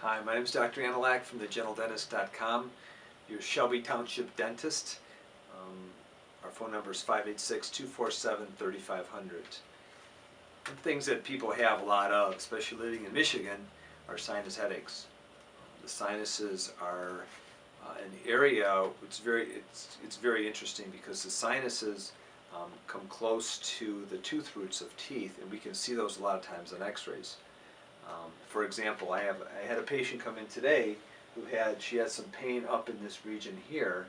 Hi, my name is Dr. Antolak from thegentlendentist.com, your Shelby Township dentist. Our phone number is 586-247-3500. Things that people have a lot of, especially living in Michigan, are sinus headaches. The sinuses are an area. It's very interesting because the sinuses come close to the tooth roots of teeth, and we can see those a lot of times on X-rays. For example, I had a patient come in today who she had some pain up in this region here,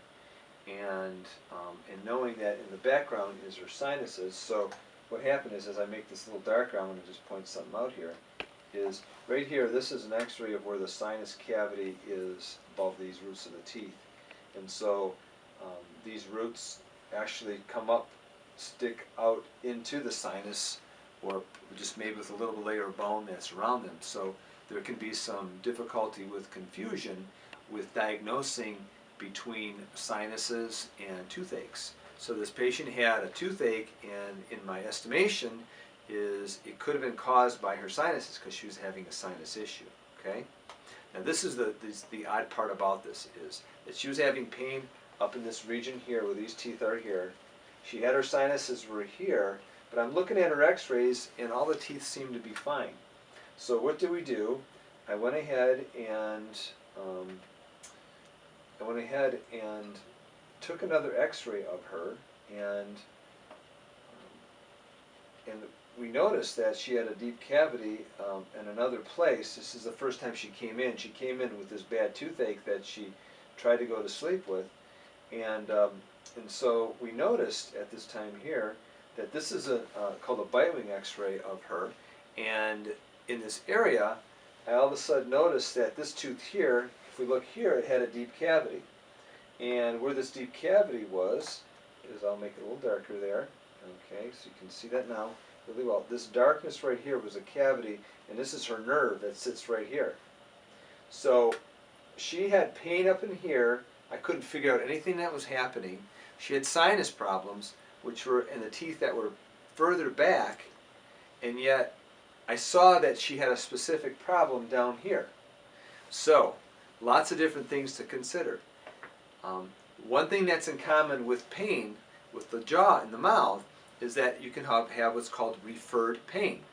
and knowing that in the background is her sinuses. So what happened is, as I make this a little darker, I'm going to just point something out here. Is right here. This is an X-ray of where the sinus cavity is above these roots of the teeth, and so these roots actually come up, stick out into the sinus, or just maybe with a little layer of bone that's around them. So there can be some difficulty with confusion with diagnosing between sinuses and toothaches. So this patient had a toothache, and in my estimation is it could have been caused by her sinuses because she was having a sinus issue. Okay? Now this is the odd part about this is that she was having pain up in this region here where these teeth are here. She had her sinuses were here, but I'm looking at her X-rays and all the teeth seem to be fine. So what do we do? I went ahead and took another X-ray of her, and we noticed that she had a deep cavity in another place. This is the first time she came in. She came in with this bad toothache that she tried to go to sleep with, and so we noticed at this time here that this is called a bite wing X-ray of her, and in this area I all of a sudden noticed that this tooth here, if we look here, it had a deep cavity, and where this deep cavity was is, I'll make it a little darker there, okay, so you can see that now really well. This darkness right here was a cavity, and this is her nerve that sits right here. So she had pain up in here. I couldn't figure out anything that was happening. She had sinus problems, which were in the teeth that were further back, and yet I saw that she had a specific problem down here. So lots of different things to consider. One thing that's in common with pain with the jaw and the mouth is that you can have what's called referred pain.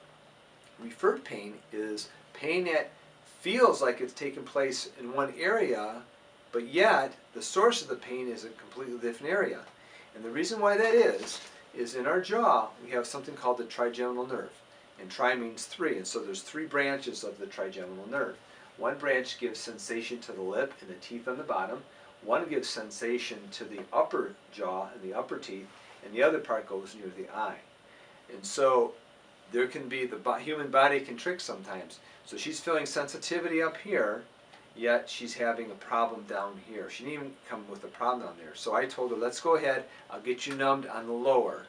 Referred pain is pain that feels like it's taking place in one area, but yet the source of the pain is a completely different area. And the reason why that is in our jaw we have something called the trigeminal nerve. And tri means three, and so there's three branches of the trigeminal nerve. One branch gives sensation to the lip and the teeth on the bottom. One gives sensation to the upper jaw and the upper teeth, and the other part goes near the eye. And so there can be, the human body can trick sometimes. So she's feeling sensitivity up here, yet she's having a problem down here. She didn't even come with a problem down there. So I told her, let's go ahead, I'll get you numbed on the lower,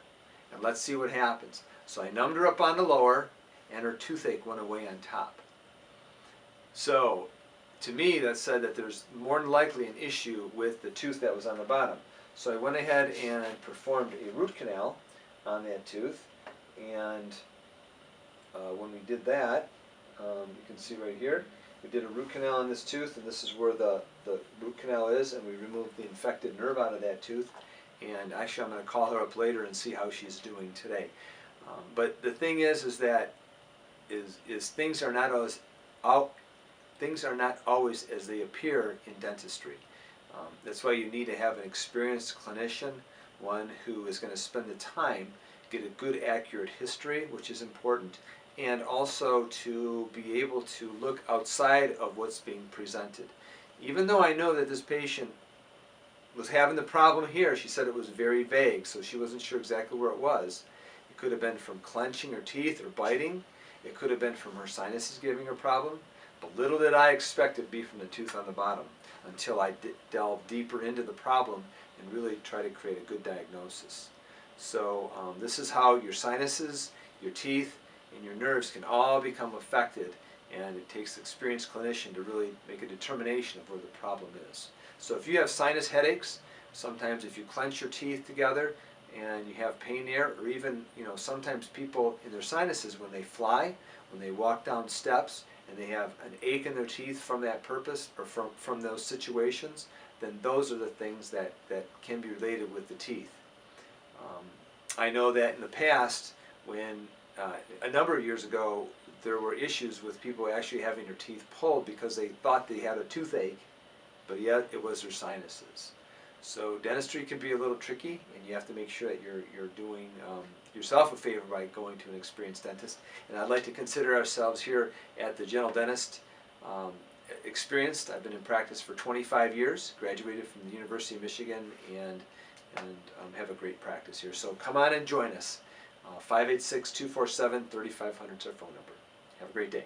and let's see what happens. So I numbed her up on the lower, and her toothache went away on top. So to me that said that there's more than likely an issue with the tooth that was on the bottom. So I went ahead and I performed a root canal on that tooth, and when we did that, you can see right here, we did a root canal on this tooth, and this is where the root canal is, and we removed the infected nerve out of that tooth. And actually I'm going to call her up later and see how she's doing today. But the thing is that things are not always as they appear in dentistry. That's why you need to have an experienced clinician, one who is going to spend the time, get a good accurate history, which is important, and also to be able to look outside of what's being presented. Even though I know that this patient was having the problem here, she said it was very vague, so she wasn't sure exactly where it was. It could have been from clenching her teeth or biting. It could have been from her sinuses giving her problem. But little did I expect it to be from the tooth on the bottom until I delved deeper into the problem and really try to create a good diagnosis. So this is how your sinuses, your teeth, and your nerves can all become affected, and it takes an experienced clinician to really make a determination of where the problem is. So if you have sinus headaches, sometimes if you clench your teeth together and you have pain there, or even, sometimes people in their sinuses, when they fly, when they walk down steps, and they have an ache in their teeth from that purpose or from those situations, then those are the things that can be related with the teeth. I know that in the past, when a number of years ago, there were issues with people actually having their teeth pulled because they thought they had a toothache, but yet it was their sinuses. So dentistry can be a little tricky, and you have to make sure that you're doing yourself a favor by going to an experienced dentist. And I'd like to consider ourselves here at the General Dentist experienced. I've been in practice for 25 years, graduated from the University of Michigan, and have a great practice here. So come on and join us. 586-247-3500 is our phone number. Have a great day.